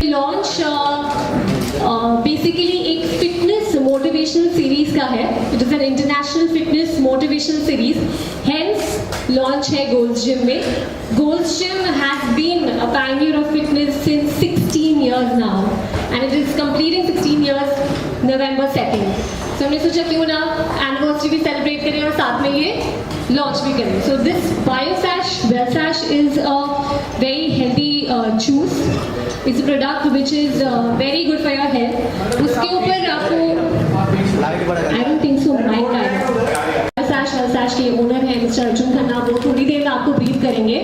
Launch basically एक fitness motivational series का है. It is an international fitness motivational series. Hence launch है Gold's Gym में. Gold's Gym has been a pioneer of fitness since 16 years now and it is completing 16 years November 2nd. तो हमने सोचा क्यों ना anniversary भी सेलिब्रेट करें और साथ में ये लॉन्च भी करें. So this Biosash Wellsash is a very healthy juice. It's a product which is very good for your health. उसके ऊपर आपको I don't think so Mike Wellsash के ओनर है मिस्टर अर्जुन खन्ना. वो थोड़ी देर में आपको ब्रीफ करेंगे.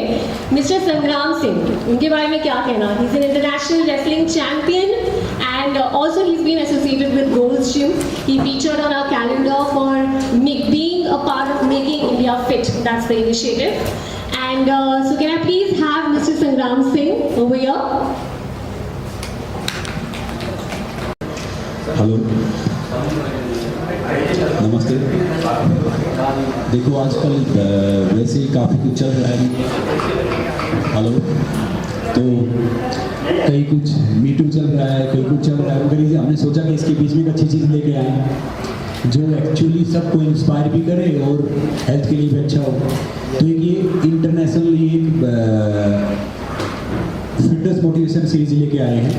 मिस्टर संग्राम सिंह, उनके बारे में क्या कहना. He is an international wrestling champion and also he's been associated with Gold's Gym. He featured on our calendar for being a part of making India fit. That's the initiative. And so can I please have Mr. Sangram Singh over here? Hello, नमस्ते. देखो आजकल वैसे ही काफ़ी कुछ चल रहा है. Hello, तो कहीं कुछ मीटू चल रहा है, कहीं कुछ चल रहा है, मगर हमने सोचा कि इसके बीच में एक अच्छी चीज़ लेके आए जो एक्चुअली सबको इंस्पायर भी करे और हेल्थ के लिए भी अच्छा हो. तो ये इंटरनेशनल एक फिटनेस मोटिवेशन सीरीज लेके आए हैं.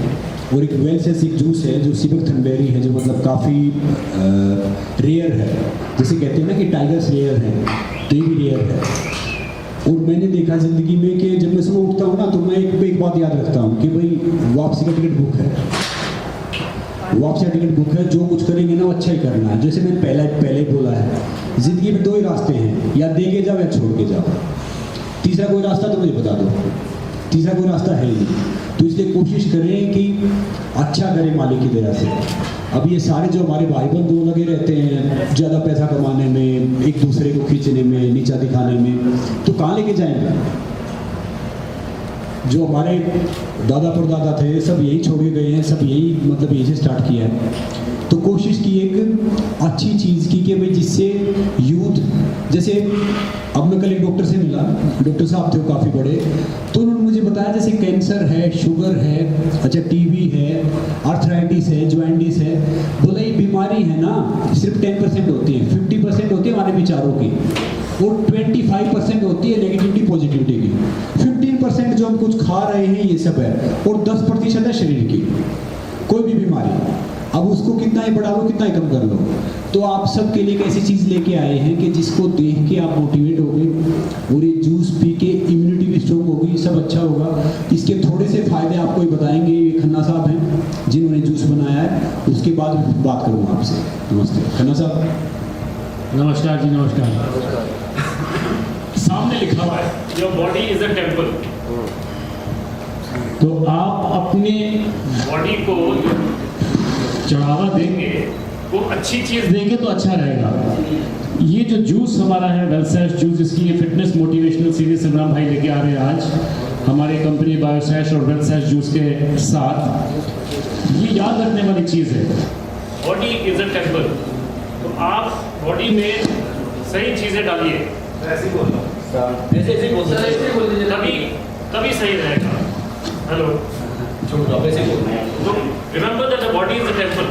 और एक वेलसेस एक जूस है जो सिबक थनबेरी है, जो मतलब काफ़ी रेयर है. जैसे कहते हैं ना कि टाइगर्स रेयर हैं, तो ये भी रेयर है. और मैंने देखा ज़िंदगी में कि जब मैं सुबह उठता हूँ ना, तो मैं एक बात याद रखता हूँ कि भाई वापसी का टिकट बुक है. वापसी का टिकट बुक है. जो कुछ करेंगे ना वो अच्छा ही करना है. जैसे मैंने पहले बोला है, ज़िंदगी में 2 ही रास्ते हैं, या दे के जाओ या छोड़ के जाओ. तीसरा कोई रास्ता तो मुझे बता दो. तीसरा कोई रास्ता है ही नहीं. तो इसलिए कोशिश करें कि अच्छा करें मालिक की तरह से. अब ये सारे जो हमारे भाई बंधु लगे रहते हैं ज़्यादा पैसा कमाने में, एक दूसरे को खींचने में, नीचा दिखाने में, तो कहाँ लेके जाएंगे. जो हमारे दादा परदादा थे सब यही छोड़ के गए हैं, सब यही मतलब यही से स्टार्ट किया है. तो कोशिश की एक अच्छी चीज़ की कि भाई जिससे यूथ, जैसे अब मैं कल एक डॉक्टर से मिला. डॉक्टर साहब थे वो काफ़ी बड़े. तो उन्होंने मुझे बताया जैसे कैंसर है, शुगर है, अच्छा टीबी है, आर्थराइटिस है, जॉइंटिस है. बोला ये बीमारी है ना सिर्फ 10% होती है, 50% होती है हमारे विचारों की, और 25% होती है नेगेटिविटी पॉजिटिविटी की. 15% जो हम कुछ खा रहे हैं ये सब है, और 10% है शरीर की कोई भी बीमारी. अब उसको कितना ही बढ़ा लो, कितना ही कम कर लो. तो आप सब के लिए एक ऐसी चीज़ लेके आए हैं कि जिसको देख के आप मोटिवेट होगे, और ये जूस पी के इम्यूनिटी भी स्ट्रॉन्ग होगी, सब अच्छा होगा. इसके थोड़े से फ़ायदे आपको ही बताएंगे. ये खन्ना साहब हैं जिन्होंने जूस बनाया है. उसके बाद बात करूँगा आपसे. नमस्ते खन्ना साहब. नमस्कार जी. नमस्कार. सामने लिखा हुआ है your body is a temple. तो आप अपने बॉडी को चढ़ावा देंगे, वो अच्छी चीज़ देंगे तो अच्छा रहेगा. ये जो जूस हमारा है वेलसैश जूस, इसकी ये फिटनेस मोटिवेशनल सीरीज संग्राम भाई लेके आ रहे हैं आज हमारे कंपनी बायोसैश और वेलसैश जूस के साथ. ये याद रखने वाली चीज़ है, बॉडी इज अ टेम्पल. तो आप बॉडी में सही चीज़ें डालिए. ऐसे बोल तभी सही रहेगा. हेलो, तो remember that the body is a temple.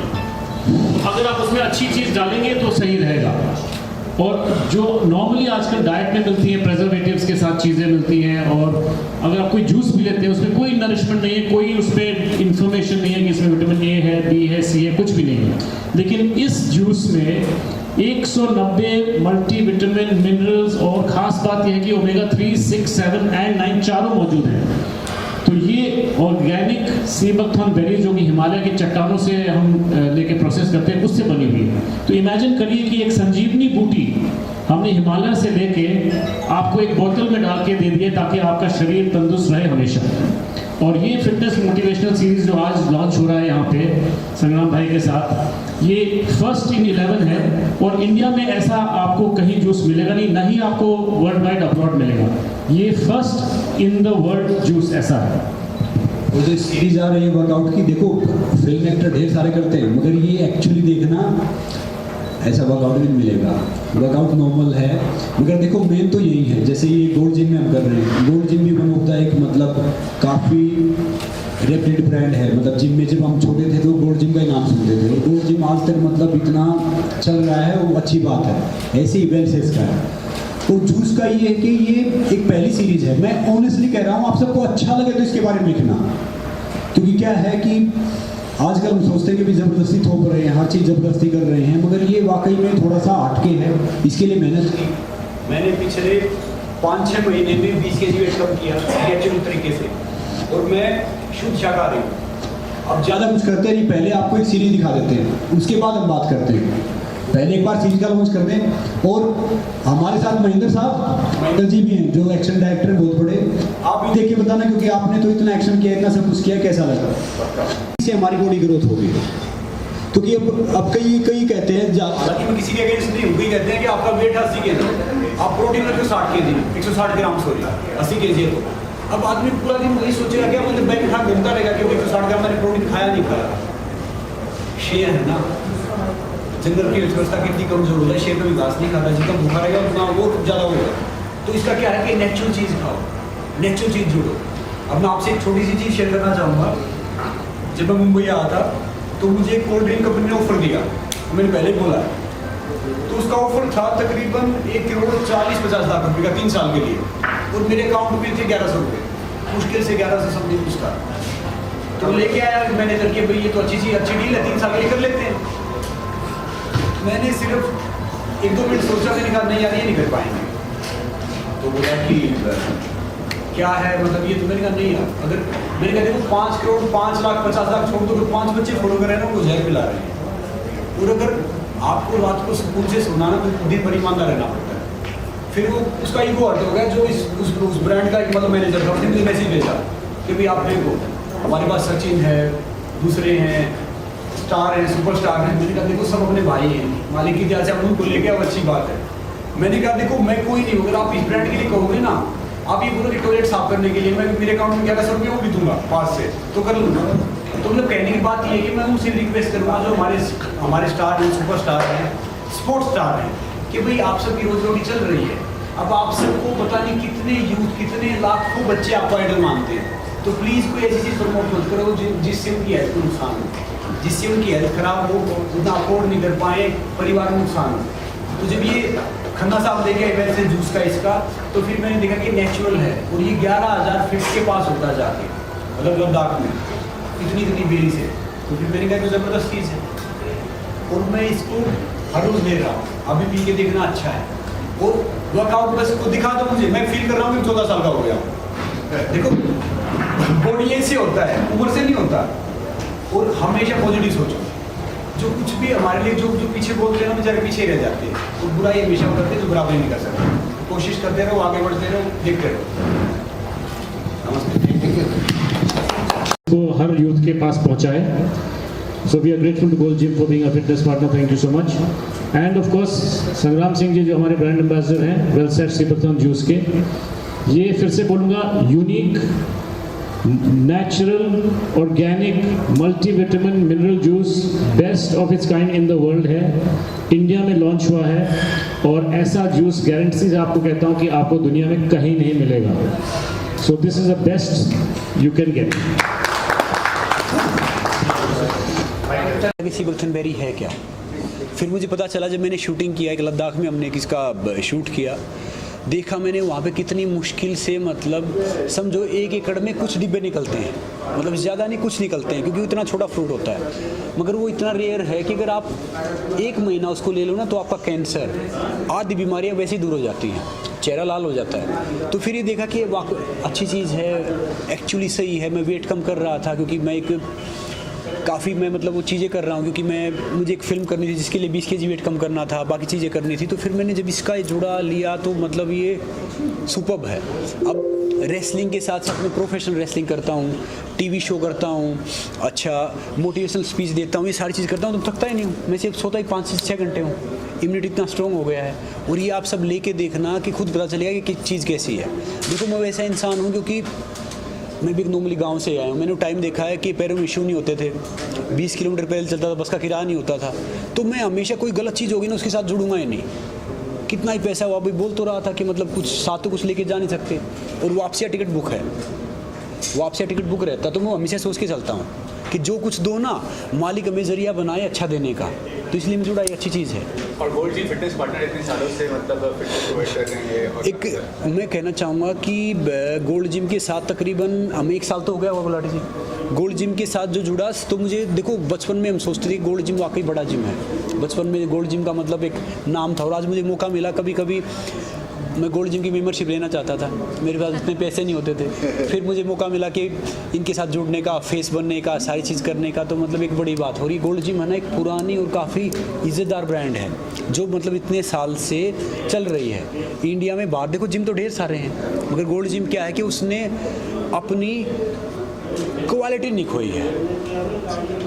अगर आप उसमें अच्छी चीज़ डालेंगे तो सही रहेगा. और जो नॉर्मली आजकल डाइट में मिलती है, प्रेजर्वेटिव्स के साथ चीज़ें मिलती हैं, और अगर आप कोई जूस भी लेते हैं उसमें कोई नरिशमेंट नहीं है, कोई उस पर इंफॉर्मेशन नहीं है कि इसमें विटामिन ए है, बी है, सी है, कुछ भी नहीं है. लेकिन इस जूस में 190 मल्टी विटामिन, मिनरल्स, और ख़ास बात यह है कि ओमेगा 3, 6, 7 एंड 9 चारों मौजूद हैं. तो ये ऑर्गेनिक सीबकथॉर्न बेरी जो कि हिमालय की चट्टानों से हम लेके प्रोसेस करते हैं उससे बनी हुई है. तो इमेजिन करिए कि एक संजीवनी बूटी हमने हिमालय से लेके आपको एक बोतल में डाल के दे दिए ताकि आपका शरीर तंदुरुस्त रहे हमेशा. और ये फिटनेस मोटिवेशनल सीरीज जो आज लॉन्च हो रहा है यहाँ पे संग्राम भाई के साथ, ये फर्स्ट इन 11 है. और इंडिया में ऐसा आपको कहीं जूस मिलेगा नहीं, ना ही आपको वर्ल्ड वाइड अब्रॉड मिलेगा. ये first in the world juice ऐसा है. और जो सीरीज आ रही है वर्कआउट की, देखो फिल्म एक्टर ढेर सारे करते हैं, मगर ये एक्चुअली देखना ऐसा वर्कआउट नहीं मिलेगा. वर्कआउट नॉर्मल है, मगर देखो मेन तो यही है. जैसे ये गोल्ड जिम में हम कर रहे हैं, गोल्ड जिम भी वन होता है एक मतलब काफ़ी रेप्यूटेड ब्रांड है। मतलब जिम में जब हम छोटे थे तो गोल्ड जिम का ही नाम सुनते थे, और गोल्ड जिम आज तक मतलब इतना चल रहा है, वो अच्छी बात है। ऐसे ही वेलसेस का है। तो जूस का ये है कि ये एक पहली सीरीज़ है। मैं ऑनेस्टली कह रहा हूँ, आप सबको अच्छा लगे तो इसके बारे में लिखना, क्योंकि क्या है कि आजकल हम सोचते हैं कि भी ज़बरदस्ती थोप रहे हैं, हर चीज़ ज़बरदस्ती कर रहे हैं, मगर ये वाकई में थोड़ा सा हटके है। इसके लिए मेहनत की मैंने पिछले 5-6 महीने में 20 kg वेट कम किया नेचुरल तरीके से, और मैं शुद्ध शाकाहारी हूँ। अब ज़्यादा कुछ करते नहीं, पहले आपको एक सीरीज दिखा देते हैं, उसके बाद हम बात करते हैं। पहले एक बार सीरीज का लॉन्च करते हैं। और हमारे साथ महेंद्र जी भी हैं, जो एक्शन डायरेक्टर हैं बहुत बड़े। आप भी देखिए बताना, क्योंकि आपने तो इतना एक्शन किया, इतना सब कुछ किया, कैसा लगा? इससे हमारी बॉडी ग्रोथ होगी। क्योंकि अब कई कहते हैं, हालांकि मैं किसी के अगेंस्ट नहीं हूँ, कई कहते हैं कि आपका वेट 80 kg, आप प्रोटीन रखते हो 60 kg, 160 ग्राम, सॉरी 80 kg है। तो अब आदमी पूरा दिन वही सोचेगा क्या, मतलब बैग उठा घूमता रहेगा कि 160 ग्राम मैंने प्रोटीन खाया नहीं खाया। शेर है ना, जंगल की अर्थव्यवस्था कितनी कमजोर होता है, शेर का विकास नहीं खाता, जितना भूखा रहेगा उतना वो ज़्यादा होगा। तो इसका क्या है कि नेचुरल चीज़ खाओ, नेचुरल चीज़ जोड़ो। अब मैं आपसे एक छोटी सी चीज़ शेयर करना चाहूँगा। जब मैं मुंबई आया था तो मुझे एक कोल्ड ड्रिंक कंपनी ने ऑफर दिया, मैंने पहले बोला, तो उसका ऑफर था तकरीबन 1,40,50 लाख रुपये का 3 साल के लिए, और मेरे अकाउंट में थे 1100 रुपये, मुश्किल से 1100 समथिंग उसका। तो लेके आया मैनेजर के, भाई ये तो अच्छी चीज़, अच्छी डील है, 3 साल के लिए कर लेते हैं। मैंने सिर्फ 1-2 मिनट सोचा, मैंने कहा नहीं यार ये नहीं कर पाएंगे। तो बोला कि क्या है, मतलब ये तो मैंने कहा नहीं यार, अगर मैंने कहा देखो 5 करोड़ 5 लाख 50 लाख छोड़ दो, 5 बच्चे फॉलो कर रहे हैं ना, वो जहर पिला रहे हैं। और अगर आपको रात को सुकून से सोना ना, तो दिन भर ईमानदार रहना पड़ता है। फिर वो उसका ईगो हर्ट हो गया, जो उस ब्रांड का एक मतलब मैनेजर था, उसने मुझे मैसेज भेजा कि भाई आप देखो हमारे पास सचिन है, दूसरे हैं, स्टार हैं, सुपरस्टार हैं। मैंने कहा देखो सब अपने भाई हैं, मालिक की तरह से हम उनको लेके, अब अच्छी बात है। मैंने कहा देखो मैं कोई नहीं हूँ, अगर आप इस ब्रांड के लिए कहोगे ना, आप ये बोलो कि टॉयलेट साफ करने के लिए मैं मेरे अकाउंट में 1100 रुपये वो भी दूंगा 5 से, तो कर लूँगा। तो मतलब कहने की बात ये है कि मैं उनसे रिक्वेस्ट करूँगा, जो हमारे स्टार हैं, सुपरस्टार हैं, स्पोर्ट्स स्टार हैं, कि भाई आप सबकी रोजी रोटी चल रही है। अब आप सबको पता नहीं कितने यूथ, कितने लाखों बच्चे आपको आइडल मानते हैं, तो प्लीज़ कोई ऐसी चीज़ प्रमोट मत करो जिससे उनकी हेल्थ को नुकसान हो, जिससे उनकी हेल्थ खराब हो, उतना अफोर्ड नहीं कर पाए, परिवार को नुकसान हो। तो जब ये खन्ना साहब लेके आए वैसे जूस का इसका, तो फिर मैंने देखा कि नेचुरल है, और ये 11,000 फीट के पास होता है जाके, मतलब लद्दाख में इतनी बेरी से। तो फिर मैंने कहा कि ज़बरदस्त चीज़ है, और मैं इसको हर रोज़ ले रहा हूँ। अभी पी के देखना अच्छा है, और वर्कआउट बस को दिखा दो मुझे, मैं फील कर रहा हूँ कि 14 साल का हो गया। देखो बॉडी ऐसे होता है, उम्र से नहीं होता। और हमेशा पॉजिटिव सोचो, जो कुछ भी हमारे लिए जो पीछे बोलते हैं ना, बेचारे पीछे रह जाते हैं, तो बुराई हमेशा करते हैं, जो बराबरी नहीं कर सकते। कोशिश करते रहो, आगे बढ़ते रहो, देखते रहो। नमस्ते, थैंक यू। को हर यूथ के पास पहुंचाए। So we are grateful to Gold Gym for being a fitness partner, thank you so much. And of course Sangram Singh जी जो हमारे ब्रांड एम्बेसडर हैं वेलसेट सीपकथन जूस के, ये फिर से बोलूँगा, unique natural organic multivitamin mineral juice best of its kind in the world है, India में लॉन्च हुआ है, और ऐसा जूस गारंटी से आपको कहता हूँ कि आपको दुनिया में कहीं नहीं मिलेगा। So this is the best you can get. Sea buckthorn berry है क्या? फिर मुझे पता चला जब मैंने शूटिंग किया, एक लद्दाख में हमने किसका शूट किया, देखा मैंने वहाँ पे कितनी मुश्किल से, मतलब समझो 1 एकड़ में कुछ डिब्बे निकलते हैं, मतलब ज़्यादा नहीं कुछ निकलते हैं, क्योंकि इतना छोटा फ्रूट होता है, मगर वो इतना रेयर है कि अगर आप 1 महीना उसको ले लो ना, तो आपका कैंसर, आदि बीमारियाँ वैसे ही दूर हो जाती हैं, चेहरा लाल हो जाता है। तो फिर ये देखा कि वाकई अच्छी चीज़ है, एक्चुअली सही है। मैं वेट कम कर रहा था, क्योंकि मैं मैं मतलब वो चीज़ें कर रहा हूँ, क्योंकि मुझे एक फ़िल्म करनी थी जिसके लिए 20 kg वेट कम करना था, बाकी चीज़ें करनी थी। तो फिर मैंने जब इसका जुड़ा लिया, तो मतलब ये सुपर्ब है। अब रेसलिंग के साथ साथ मैं प्रोफेशनल रेसलिंग करता हूँ, टीवी शो करता हूँ, अच्छा मोटिवेशनल स्पीच देता हूँ, ये सारी चीज़ करता हूँ, तो थकता ही नहीं हूँ। मैं सिर्फ सोता ही 5 से 6 घंटे हूँ, इम्यूनिटी इतना स्ट्रॉन्ग हो गया है। और ये आप सब लेके देखना कि खुद पता चलेगा कि चीज़ कैसी है। देखो मैं वैसा इंसान हूँ, क्योंकि मैं भी नॉर्मली गांव से आया हूँ, मैंने टाइम देखा है कि पैरों में इशू नहीं होते थे, 20 किलोमीटर पैदल चलता था, बस का किराया नहीं होता था। तो मैं हमेशा कोई गलत चीज़ होगी ना, उसके साथ जुड़ूंगा ही नहीं, कितना ही पैसा हुआ। अभी बोल तो रहा था कि मतलब कुछ साथ तो कुछ लेके जा नहीं सकते, और वापसी टिकट बुक है। वो आपसे टिकट बुक रहता तो मैं हमेशा सोच के चलता हूँ कि जो कुछ दो ना, मालिक हमें जरिया बनाए अच्छा देने का, तो इसलिए मैं जुड़ा, ये अच्छी चीज़ है। और गोल्ड जिम फिटनेस पार्टनर इतने सालों से मतलब फिटनेस प्रोवाइड कर रहे हैं और एक मैं कहना चाहूँगा कि गोल्ड जिम के साथ तकरीबन हमें 1 साल तो हो गया होगा गुलाटी जी गोल्ड जिम के साथ जो जुड़ा। तो मुझे देखो, बचपन में हम सोचते थे गोल्ड जिम वाकई बड़ा जिम है। बचपन में गोल्ड जिम का मतलब एक नाम था, और आज मुझे मौका मिला, कभी कभी मैं गोल्ड जिम की मेंबरशिप लेना चाहता था, मेरे पास इतने पैसे नहीं होते थे। फिर मुझे मौका मिला कि इनके साथ जुड़ने का, फेस बनने का, सारी चीज़ करने का, तो मतलब एक बड़ी बात हो रही। गोल्ड जिम है ना, एक पुरानी और काफ़ी इज़्ज़तदार ब्रांड है जो मतलब इतने साल से चल रही है इंडिया में। बाहर देखो जिम तो ढेर सारे हैं, मगर गोल्ड जिम क्या है कि उसने अपनी क्वालिटी नहीं खोई है।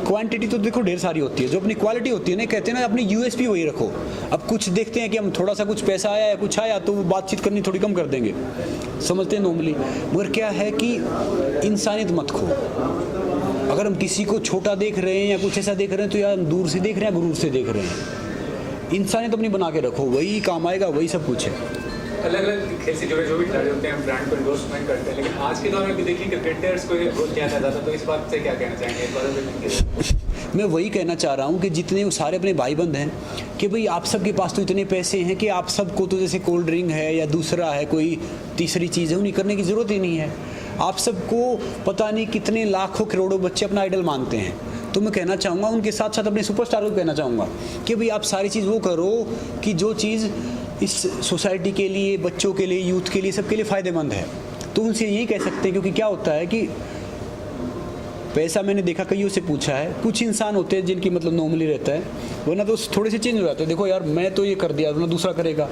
क्वांटिटी तो देखो ढेर सारी होती है, जो अपनी क्वालिटी होती है ना, कहते हैं ना अपनी यूएसपी वही रखो। अब कुछ देखते हैं कि हम थोड़ा सा कुछ पैसा आया या कुछ आया तो वो बातचीत करनी थोड़ी कम कर देंगे, समझते हैं नॉर्मली। मगर क्या है कि इंसानियत मत खो। अगर हम किसी को छोटा देख रहे हैं या कुछ ऐसा देख रहे हैं तो यार हम दूर से देख रहे हैं, गुरूर से देख रहे हैं। इंसानियत अपनी बना के रखो, वही काम आएगा, वही सब कुछ है। अलग अलग खेल से जुड़े जो भी खिलाड़ी होते हैं ब्रांड को एंडोर्समेंट करते हैं, लेकिन आज के दौर में भी देखिए क्रिकेटर्स को ग्रोथ किया जाता था, तो इस बात से क्या कहना चाहेंगे? मैं वही कहना चाह रहा हूँ कि जितने वो सारे अपने भाई बंद हैं कि भाई आप सबके पास तो इतने पैसे हैं कि आप सबको तो जैसे कोल्ड ड्रिंक है या दूसरा है कोई तीसरी चीज़ है, उन्हें करने की ज़रूरत ही नहीं है। आप सबको पता नहीं कितने लाखों करोड़ों बच्चे अपना आइडल मानते हैं। तो मैं कहना चाहूँगा उनके साथ साथ अपने सुपरस्टार को कहना चाहूँगा कि भाई आप सारी चीज़ वो करो कि जो चीज़ इस सोसाइटी के लिए, बच्चों के लिए, यूथ के लिए, सबके लिए फ़ायदेमंद है। तो उनसे यही कह सकते हैं, क्योंकि क्या होता है कि पैसा मैंने देखा कईयों से पूछा है, कुछ इंसान होते हैं जिनकी मतलब नॉर्मली रहता है, वरना तो थोड़े से चेंज हो जाते हैं। देखो यार मैं तो ये कर दिया, वरना दूसरा करेगा।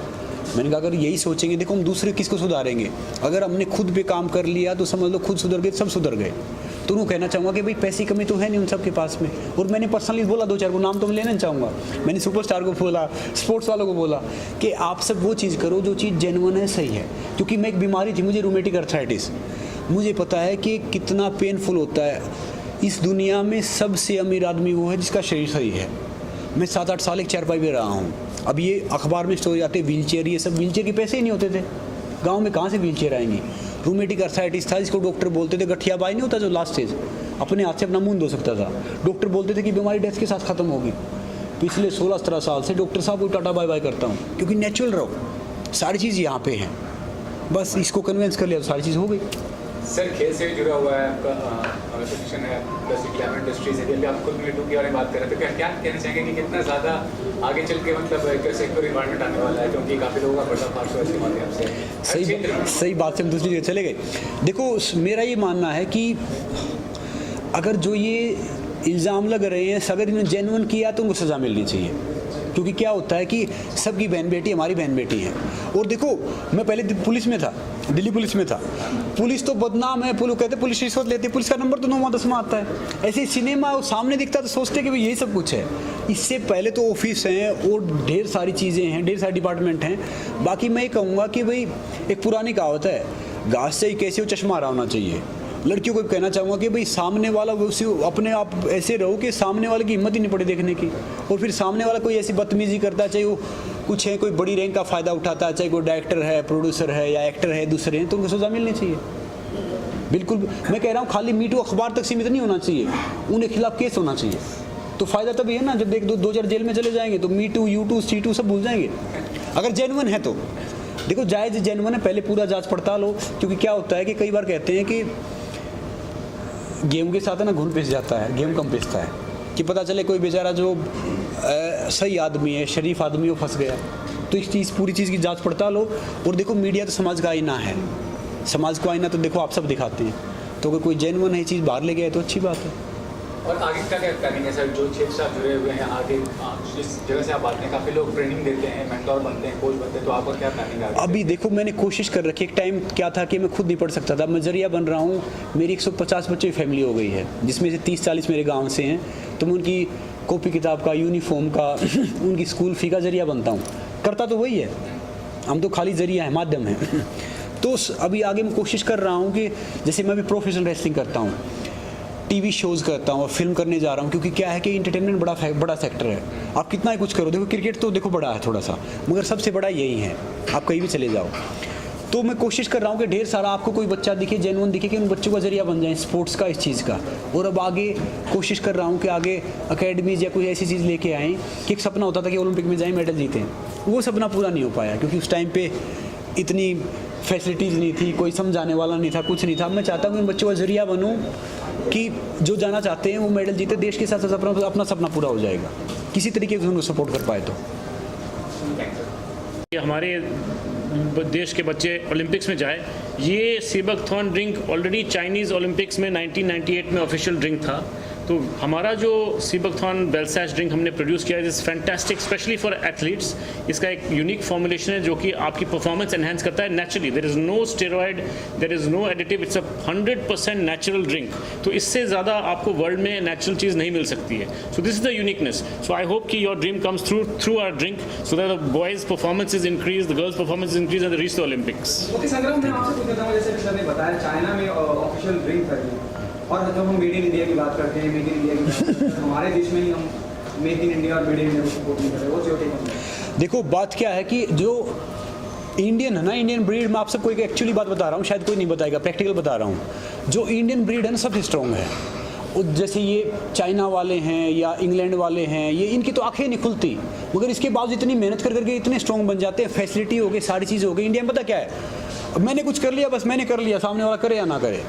मैंने कहा अगर यही सोचेंगे, देखो हम दूसरे किसको सुधारेंगे? अगर हमने खुद पे काम कर लिया तो समझ लो खुद सुधर गए, सब सुधर गए। तो मैं कहना चाहूँगा कि भाई पैसे की कमी तो है नहीं उन सब के पास में। और मैंने पर्सनली बोला 2-4 को नाम तो मैं लेना चाहूँगा, मैंने सुपरस्टार को बोला, स्पोर्ट्स वालों को बोला कि आप सब वो चीज़ करो जो चीज़ जेन्युइन है, सही है। क्योंकि मैं एक बीमारी थी, मुझे रूमेटिक अर्थराइटिस, मुझे पता है कि कितना पेनफुल होता है। इस दुनिया में सबसे अमीर आदमी वो है जिसका शरीर सही है। मैं 7-8 साल एक चारपाई पे रहा हूँ। अब ये अखबार में स्टोरी आते व्हील चेयर, ये सब व्हील चेयर के पैसे ही नहीं होते थे। गांव में कहाँ से व्हील चेयर आएंगी? रूमेटिक अर्थराइटिस था जिसको डॉक्टर बोलते थे गठिया बाई नहीं होता जो लास्ट स्टेज, अपने हाथ से अपना मुंह धो सकता था। डॉक्टर बोलते थे कि बीमारी डेथ के साथ ख़त्म होगी। पिछले 16-17 साल से डॉक्टर साहब को टाटा बाय बाय करता हूँ, क्योंकि नेचुरल रहो, सारी चीज़ यहाँ पे है। बस इसको कन्विंस कर लिया तो सारी चीज़ हो गई। सर खेल से भी जुड़ा हुआ है आपका एसोसिएशन है, प्लस ग्लैमर इंडस्ट्रीज है, अभी आप खुद मीटू के बारे में बात कर रहे थे, तो क्या कहना चाहेंगे कि कितना ज़्यादा आगे चल के मतलब एक सेक्टर इन्वायरमेंट आने वाला है, क्योंकि काफ़ी लोगों का पर्दाफाश हुआ इसके माध्यम से? सही बात से हम दूसरी जगह चले गए। देखो मेरा ये मानना है कि अगर जो ये इल्ज़ाम लग रहे हैं, अगर इन्होंने जेन्युइन किया तो उनको सज़ा मिलनी चाहिए। क्योंकि क्या होता है कि सबकी बहन बेटी हमारी बहन बेटी है। और देखो मैं पहले पुलिस में था, दिल्ली पुलिस में था। पुलिस तो बदनाम है, पुलिस कहते पुलिस रिश्वत लेती है, पुलिस का नंबर तो 9-10 आता है। ऐसे सिनेमा और सामने दिखता तो सोचते कि भाई यही सब कुछ है। इससे पहले तो ऑफिस हैं और ढेर सारी चीज़ें हैं, ढेर सारे डिपार्टमेंट हैं। बाकी मैं ये कहूँगा कि भाई एक पुरानी कहावत है, घास से ही कैसे हो चश्मा रहा होना चाहिए। लड़कियों को कहना चाहूँगा कि भाई सामने वाला उसी अपने आप ऐसे रहो कि सामने वाले की हिम्मत ही नहीं पड़े देखने की। और फिर सामने वाला कोई ऐसी बदतमीजी करता है, चाहे वो कुछ है, कोई बड़ी रैंक का फ़ायदा उठाता है, चाहे कोई डायरेक्टर है, प्रोड्यूसर है या एक्टर है, दूसरे हैं, तो उनको सज़ा मिलनी चाहिए। बिल्कुल मैं कह रहा हूँ खाली मीटू अखबार तक सीमित नहीं होना चाहिए, उनके खिलाफ केस होना चाहिए। तो फ़ायदा तभी है ना जब 2-4 जेल में चले जाएंगे तो मीटू, यूटू, सीटू सब भूल जाएंगे। अगर जेन्युइन है तो देखो, जायज़ जेन्युइन है, पहले पूरा जाँच पड़ताल हो। क्योंकि क्या होता है कि कई बार कहते हैं कि गेम के साथ है ना घुन पिस जाता है, गेम कम पिसता है। कि पता चले कोई बेचारा जो सही आदमी है, शरीफ आदमी, वो फंस गया। तो इस चीज़ पूरी चीज़ की जांच पड़ताल हो। और देखो मीडिया तो समाज का आईना है, समाज को आईना तो देखो आप सब दिखाते हैं। तो अगर कोई जेन्युइन है चीज़ बाहर ले गया तो अच्छी बात है। और आगे का क्या प्लानिंग है सर? जो क्षेत्र से आप जुड़े हुए हैं, आगे जिस जगह से आप आते हैं, काफ़ी लोग ट्रेनिंग देते हैं, मेंटोर बनते हैं, कोच बनते हैं, तो आपका क्या प्लानिंग है? अभी देखो मैंने कोशिश कर रखी। एक टाइम क्या था कि मैं खुद नहीं पढ़ सकता था, मैं जरिया बन रहा हूँ। मेरी 150 बच्चों की फैमिली हो गई है, जिसमें से 30-40 मेरे गाँव से हैं। तो मैं उनकी कॉपी किताब का, यूनिफॉर्म का, उनकी स्कूल फ़ी का जरिया बनता हूँ। करता तो वही है, हम तो खाली जरिया है, माध्यम है। तो अभी आगे मैं कोशिश कर रहा हूँ कि जैसे मैं भी प्रोफेशनल रेसलिंग करता हूँ, टीवी शोज़ करता हूँ और फिल्म करने जा रहा हूँ। क्योंकि क्या है कि इंटरटेनमेंट बड़ा सेक्टर है। आप कितना ही कुछ करो, देखो क्रिकेट तो देखो बड़ा है थोड़ा सा, मगर सबसे बड़ा यही है, आप कहीं भी चले जाओ। तो मैं कोशिश कर रहा हूँ कि ढेर सारा आपको कोई बच्चा दिखे, जेन्युइन दिखे, कि उन बच्चों का जरिया बन जाए स्पोर्ट्स का, इस चीज़ का। और अब आगे कोशिश कर रहा हूँ कि आगे अकेडमीज या कोई ऐसी चीज़ लेके आएँ कि एक सपना होता था कि ओलंपिक में जाएँ, मेडल जीतें, वो सपना पूरा नहीं हो पाया क्योंकि उस टाइम पे इतनी फैसिलिटीज़ नहीं थी, कोई समझाने वाला नहीं था, कुछ नहीं था। मैं चाहता हूँ कि इन बच्चों का जरिया बनूँ कि जो जाना चाहते हैं वो मेडल जीते, देश के साथ साथ अपना सपना पूरा हो जाएगा, किसी तरीके से उनको सपोर्ट कर पाए तो। हमारे देश के बच्चे ओलंपिक्स में जाए, ये seabuckthorn drink already Chinese Olympics में 1998 में ऑफिशियल ड्रिंक था। तो हमारा जो सीबकथॉर्न बेलसैश ड्रिंक हमने प्रोड्यूस किया है, is fantastic specially for athletes. इसका एक यूनिक फॉर्मुलेशन है जो कि आपकी परफॉर्मेंस एनहांस करता है naturally. There is no steroid, there is no additive, it's a 100% natural drink. तो इससे ज़्यादा आपको वर्ल्ड में नेचुरल चीज़ नहीं मिल सकती है। So this is the uniqueness. So I hope कि your dream comes through our drink, so that the boys performance is increase, the girls performance is increase and the reach the Olympics. Okay Sangram, मैं आपसे पूछना चाहूँगा, जैसे sir ने बताया China में official drink है, और जब हम मेड इन इंडिया की बात करते हैं, मेड इन इंडिया की बात करते हैं, हमारे देश में ही हम मेक इन इंडिया और मेड इन इंडिया को सपोर्ट नहीं कर रहे, वो जो देखो बात क्या है कि जो इंडियन है ना, इंडियन ब्रीड, मैं आप सबको एक एक्चुअली बात बता रहा हूँ, शायद कोई नहीं बताएगा, प्रैक्टिकल बता रहा हूँ। जो इंडियन ब्रीड है ना सबसे स्ट्रॉन्ग है। जैसे ये चाइना वाले हैं या इंग्लैंड वाले हैं, ये इनकी तो आंखें नहीं खुलती, मगर इसके बावजूद इतनी मेहनत कर करके इतने स्ट्रॉन्ग बन जाते हैं। फैसिलिटी हो गई, सारी चीज़ें हो गई। इंडिया में पता क्या है, मैंने कुछ कर लिया, बस मैंने कर लिया, सामने वाला करे या ना करे।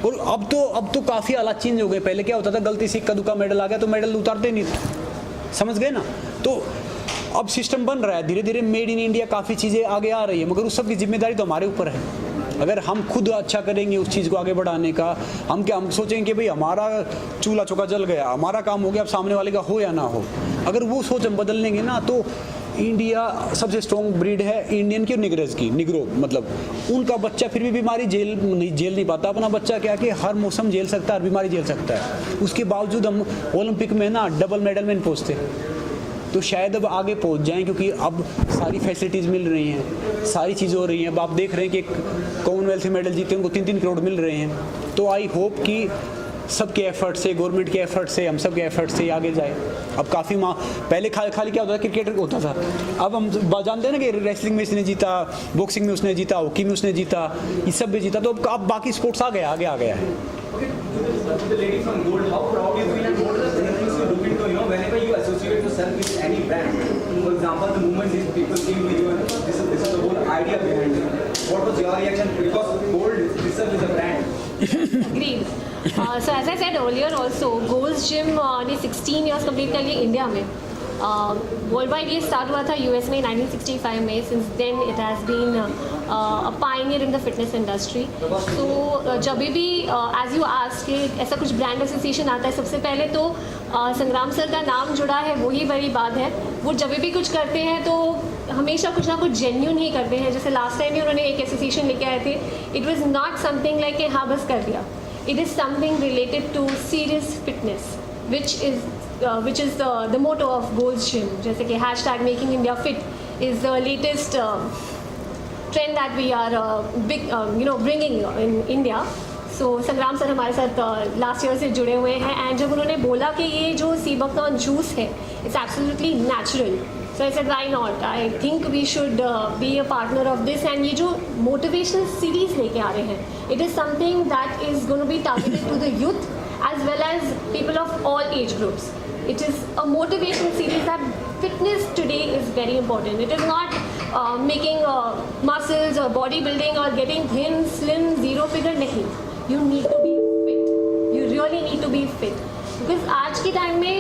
और अब तो काफ़ी हालात चेंज हो गए। पहले क्या होता था, गलती से इक्का दुक्का मेडल आ गया तो मेडल उतारते नहीं थे, समझ गए ना। तो अब सिस्टम बन रहा है धीरे धीरे, मेड इन इंडिया, काफ़ी चीज़ें आगे आ रही है, मगर उस सब की जिम्मेदारी तो हमारे ऊपर है। अगर हम खुद अच्छा करेंगे उस चीज़ को आगे बढ़ाने का, हम सोचेंगे कि भाई हमारा चूल्हा चौका जल गया, हमारा काम हो गया, अब सामने वाले का हो या ना हो, अगर वो सोच हम बदल लेंगे ना, तो इंडिया सबसे स्ट्रॉन्ग ब्रीड है इंडियन की और निग्रज की। निग्रो मतलब उनका बच्चा फिर भी बीमारी झेल नहीं पाता। अपना बच्चा क्या कि हर मौसम झेल सकता है, हर बीमारी झेल सकता है। उसके बावजूद हम ओलंपिक में ना डबल मेडल में नहीं पहुँचते। तो शायद अब आगे पहुंच जाएं, क्योंकि अब सारी फैसिलिटीज़ मिल रही हैं, सारी चीज़ें हो रही हैं। अब आप देख रहे हैं कि कॉमनवेल्थ मेडल जीते उनको 3-3 करोड़ मिल रहे हैं। तो आई होप कि सबके एफर्ट से, गवर्नमेंट के एफर्ट से, हम सब के एफर्ट से आगे जाए। अब काफ़ी पहले खाली क्या होता था, क्रिकेट होता था, अब हम जानते हैं ना कि रेसलिंग में इसने जीता, बॉक्सिंग में उसने जीता, हॉकी में उसने जीता, इस सब में जीता। तो अब बाकी स्पोर्ट्स आगे आ गया है। the lady from Gold, how proud you feel and what are the things you look into, whenever you associate yourself with any brand? For example, the moment these people came to you and this is the whole idea behind it. What was your reaction? Because Gold itself is a brand. Agreed. So as I said earlier also, Gold's Gym ने 16 years complete कर लिए India में। World wide ये start हुआ था US में 1965 में। Since then it has been a pioneer in the fitness industry. तो जब भी एज यू आस्क कि ऐसा कुछ ब्रांड एसोसिएशन आता है, सबसे पहले तो संग्राम सर का नाम जुड़ा है, वही बड़ी बात है। वो जब भी कुछ करते हैं तो हमेशा कुछ ना कुछ जेन्यून ही करते हैं। जैसे लास्ट टाइम भी उन्होंने एक एसोसिएशन लेके आए थे, it was not something like कि हाँ बस कर दिया। It is something related to serious fitness, which is the motto of Gold's Gym. जैसे कि hashtag Making India Fit is the latest trend that we are bringing in India. So संग्राम sir हमारे साथ लास्ट ईयर से जुड़े हुए हैं, and जब उन्होंने बोला कि ये जो सीबकथॉर्न जूस है it's absolutely natural, so I said why not? I think we should be a partner of this. And ये जो motivational series लेके आ रहे हैं, it is something that is going to be targeted to the youth as well as people of all age groups. It is a motivational series that fitness today is very important. It is not making muscles or bodybuilding or getting thin, slim, zero figure. नहीं, you need to be fit. You really need to be fit. Because आज के time में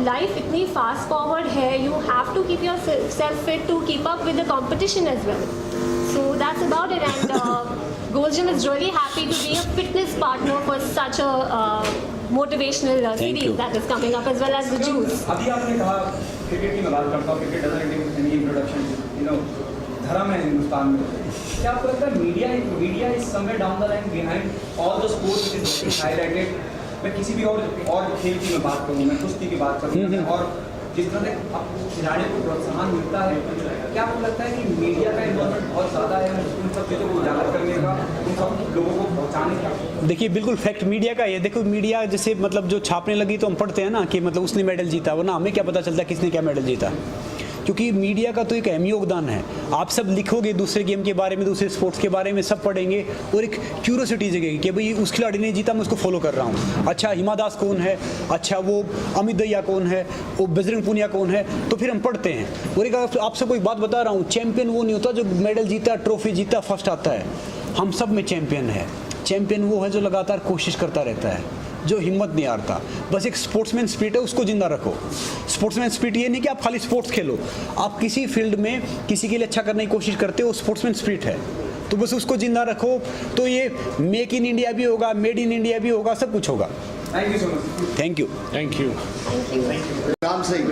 life इतनी fast forward है, you have to keep yourself fit to keep up with the competition as well. So that's about it, and Gold's Gym is really happy to be a fitness partner for such a motivational series that is coming up, as well as the juice. अभी आपने कहा cricket की मैं बात करता हूँ, cricket doesn't need any introduction, धर्म है हिंदुस्तान में. क्या आपको लगता है media is somewhere down the line behind all the sports it is getting highlighted? मैं किसी भी और खेल की मैं बात करूँ, मैं कुश्ती की बात करूँ, और जिस तरह से अब खिलाड़ियों को प्रोत्साहन मिलता है, क्या आपको लगता है कि मीडिया का इन्वॉल्वमेंट बहुत ज़्यादा है उन सब चीज़ों को उजागर करने का, उन सब लोगों को पहुँचाने का? देखिए बिल्कुल फैक्ट मीडिया का ये, देखो मीडिया जैसे मतलब जो छापने लगी तो हम पढ़ते हैं ना कि मतलब उसने मेडल जीता, वो ना हमें क्या पता चलता किसने क्या मेडल जीता. क्योंकि मीडिया का तो एक अहम योगदान है। आप सब लिखोगे दूसरे गेम के बारे में, दूसरे स्पोर्ट्स के बारे में, सब पढ़ेंगे और एक क्यूरियोसिटी जगेगी कि भाई उस खिलाड़ी ने जीता, मैं उसको फॉलो कर रहा हूँ। अच्छा हिमा दास कौन है, अच्छा वो अमित दहिया कौन है, वो बजरंग पुनिया कौन है, तो फिर हम पढ़ते हैं। और एक आप सबको एक बात बता रहा हूँ, चैंपियन वो नहीं होता जो मेडल जीता, ट्रॉफी जीता, फर्स्ट आता है। हम सब में चैंपियन है। चैंपियन वो है जो लगातार कोशिश करता रहता है, जो हिम्मत नहीं हारता। बस एक स्पोर्ट्समैन स्पिरिट है, उसको जिंदा रखो। स्पोर्ट्समैन स्पिरिट ये नहीं कि आप खाली स्पोर्ट्स खेलो, आप किसी फील्ड में किसी के लिए अच्छा करने की कोशिश करते हो, स्पोर्ट्समैन स्पिरिट है, तो बस उसको जिंदा रखो। तो ये मेक इन इंडिया भी होगा, मेड इन इंडिया भी होगा, सब कुछ होगा। Thank you so much. Thank you. Thank you. Ram Singh,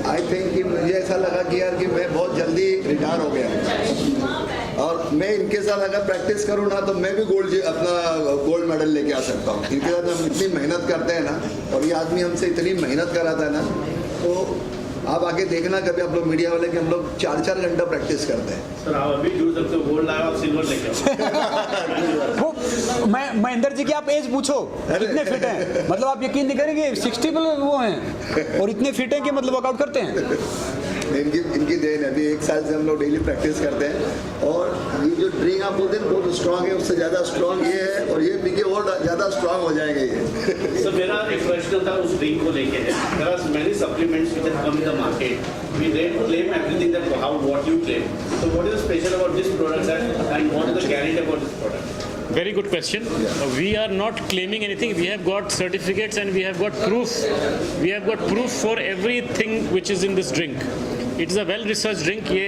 I think कि मुझे ऐसा लगा कि यार कि मैं बहुत जल्दी रिटायर हो गया और मैं इनके साथ अगर प्रैक्टिस करूँ ना तो मैं भी गोल्ड मेडल लेके आ सकता हूँ। इनके साथ हम इतनी मेहनत करते हैं ना, और ये आदमी हमसे इतनी मेहनत कराता है ना, तो आप आके देखना कभी आप लोग मीडिया वाले कि हम लोग 4-4 घंटा प्रैक्टिस करते हैं। सर आप अभी जुड़ सकते हो, गोल्ड लाया और सिल्वर लेके आओ। वो मैं महेंद्र जी की आप एज पूछो, कितने फिट हैं, मतलब आप यकीन नहीं करेंगे 60 प्लस वो हैं और इतने फिट हैं कि मतलब वर्कआउट करते हैं। इनकी देन है। अभी 1 साल से हम लोग डेली प्रैक्टिस करते हैं और ये जो ड्रिंक आप बोलते हैं बहुत स्ट्रांग है, उससे ज़्यादा स्ट्रांग ये है और ये पी के और ज़्यादा स्ट्रांग हो जाएंगे ये। सर मेरा एक प्रश्न था उस ड्रिंक को लेके है। There are many supplements which have come in the market, we claim everything that how what you claim, so what is special about this product and what is the guarantee about this product? Very good question. We are not claiming anything. We have got certificates and we have got proof. We have got proof for everything which is in this drink. It is a well researched drink. ये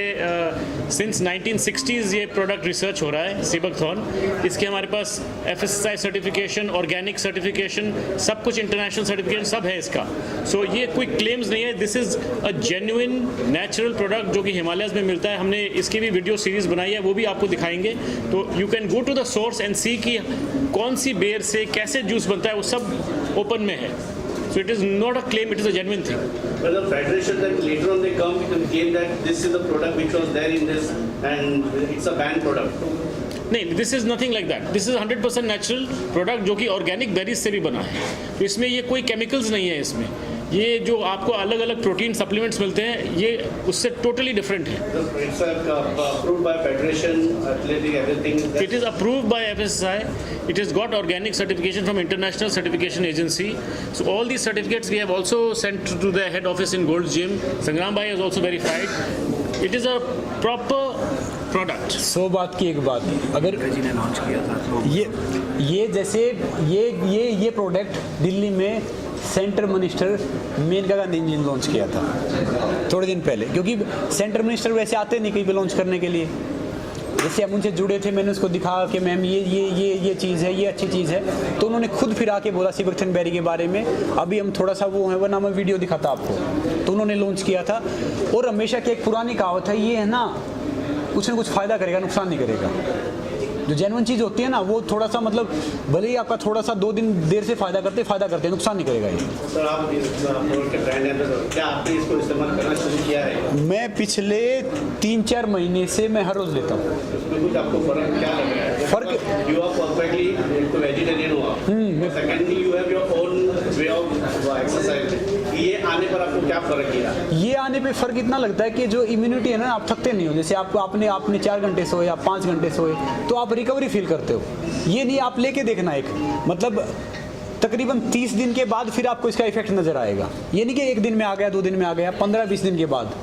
since 1960s ये product research हो रहा है sea buckthorn. इसके हमारे पास FSSAI certification, organic certification, सब कुछ international certification सब है इसका। सो ये कोई क्लेम्स नहीं है, this is a genuine natural product जो कि हिमालयस में मिलता है। हमने इसकी भी वीडियो सीरीज़ बनाई है, वो भी आपको दिखाएंगे। तो you can go to the source and see कि कौन सी बेर से कैसे जूस बनता है, वो सब ओपन में है। So it is not a claim, it is a genuine thing. But the federation that later on they come and claim that this is the product which was there in this and it's a banned product. नहीं, this is nothing like that. This is 100% natural product जो कि organic berries से भी बना है। तो इसमें ये कोई केमिकल्स नहीं है इसमें। ये जो आपको अलग अलग प्रोटीन सप्लीमेंट्स मिलते हैं, ये उससे टोटली डिफरेंट है। It's approved by federation, athletic, everything. It is approved by FSSAI. It has got organic certification from International Certification Agency. So all these certificates we have also sent to the head office in Gold's Gym. Sangram Bhai has also verified. It is a proper product. 100 बात की एक बात, अगर ये जैसे ये product Delhi में centre minister Maneka Gandhi ने लॉन्च किया था थोड़े दिन पहले, क्योंकि सेंटर मिनिस्टर वैसे आते नहीं कहीं पे लॉन्च करने के लिए। जैसे हम उनसे जुड़े थे, मैंने उसको दिखा कि मैम ये चीज़ है, ये अच्छी चीज़ है, तो उन्होंने खुद फिर आके बोला सीबकथन बेरी के बारे में। अभी हम थोड़ा सा वो है, वरना मैं वीडियो दिखाता आपको, तो उन्होंने लॉन्च किया था। और हमेशा की एक पुरानी कहावत है, ये है ना कुछ ना कुछ फ़ायदा करेगा, नुकसान नहीं करेगा। जो जेन्युइन चीज़ होती है ना, वो थोड़ा सा मतलब भले ही आपका थोड़ा सा 2 दिन देर से फ़ायदा करते हैं, नुकसान नहीं करेगा ये। सर आप इस प्रोडक्ट के ब्रांड एम्बेसडर, क्या आपने इसको इस्तेमाल करना शुरू किया है? मैं पिछले 3-4 महीने से मैं हर रोज़ लेता हूँ। उसमें कुछ आपको फर्क क्या लग रहा है? फर्क यू आर परफेक्टली तो वेजिटेरियन हो आप, secondly you have your own way of exercise. ये आने पर आपको क्या फर्क किया? ये आने पे फ़र्क इतना लगता है कि जो इम्यूनिटी है ना, आप थकते नहीं हो। जैसे आपने 4 घंटे सोए या 5 घंटे सोए, तो आप रिकवरी फील करते हो। ये नहीं, आप लेके देखना, एक मतलब तकरीबन 30 दिन के बाद फिर आपको इसका इफेक्ट नज़र आएगा। ये नहीं कि 1 दिन में आ गया, 2 दिन में आ गया, 15-20 दिन के बाद।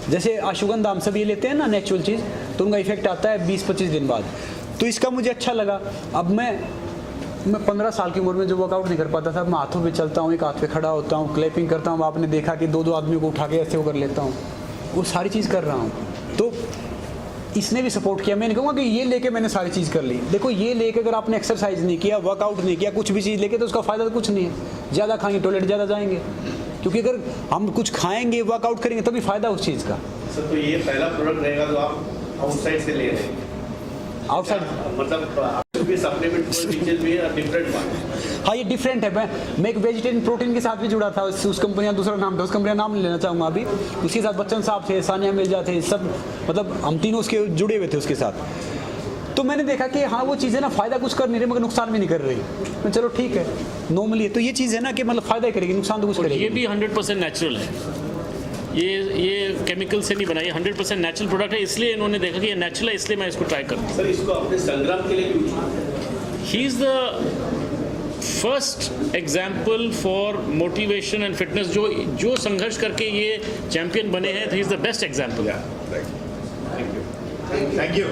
जैसे अश्वगंधा हम सब ये लेते हैं ना नेचुरल चीज़, तो उनका इफेक्ट आता है 20-25 दिन बाद। तो इसका मुझे अच्छा लगा। अब मैं 15 साल की उम्र में जो वर्कआउट नहीं कर पाता था, मैं हाथों पे चलता हूँ, एक हाथ पे खड़ा होता हूँ, क्लैपिंग करता हूँ। आपने देखा कि 2-2 आदमियों को उठा के ऐसे वो कर लेता हूँ, वो सारी चीज़ कर रहा हूँ। तो इसने भी सपोर्ट किया। मैं नहीं कहूँगा कि ये लेके मैंने सारी चीज़ कर ली। देखो, ये लेके अगर आपने एक्सरसाइज नहीं किया, वर्कआउट नहीं किया, कुछ भी चीज़ लेके, तो उसका फ़ायदा तो कुछ नहीं है। ज़्यादा खाएंगे, टॉयलेट ज़्यादा जाएंगे, क्योंकि अगर हम कुछ खाएंगे, वर्कआउट करेंगे, तभी फ़ायदा उस चीज़ का। सर तो ये पहला प्रोडक्ट रहेगा जो आप आउटसाइड से ले रहे हैं? आउटसाइड मतलब सप्लीमेंट भी डिफरेंट वन। हाँ, ये डिफरेंट है। मैं एक वेजिटेरियन प्रोटीन के साथ भी जुड़ा था। उस कंपनी का दूसरा नाम था, उस कंपनी का नाम नहीं लेना चाहूँगा अभी। उसके साथ बच्चन साहब थे, सानिया मिर्जा थे, सब मतलब हम तीनों उसके जुड़े हुए थे उसके साथ। तो मैंने देखा कि हाँ, वो चीज़ें ना फ़ायदा कुछ कर नहीं रही, मगर नुकसान भी नहीं कर रही। तो चलो ठीक है, नॉर्मली है। तो ये चीज़ है ना कि मतलब फ़ायदा ही करेगी, नुकसान तो कुछ करेगी। ये भी 100% नेचुरल है। ये केमिकल से नहीं बना, ये 100% नेचुरल प्रोडक्ट है, इसलिए इन्होंने देखा कि ये नेचुरल है, इसलिए मैं इसको ट्राई करूँ। सर इसको अपने संग्राम के लिए यूज किया। He is the first example for motivation and fitness, जो संघर्ष करके ये चैंपियन बने हैं, he is the best example. Thank you.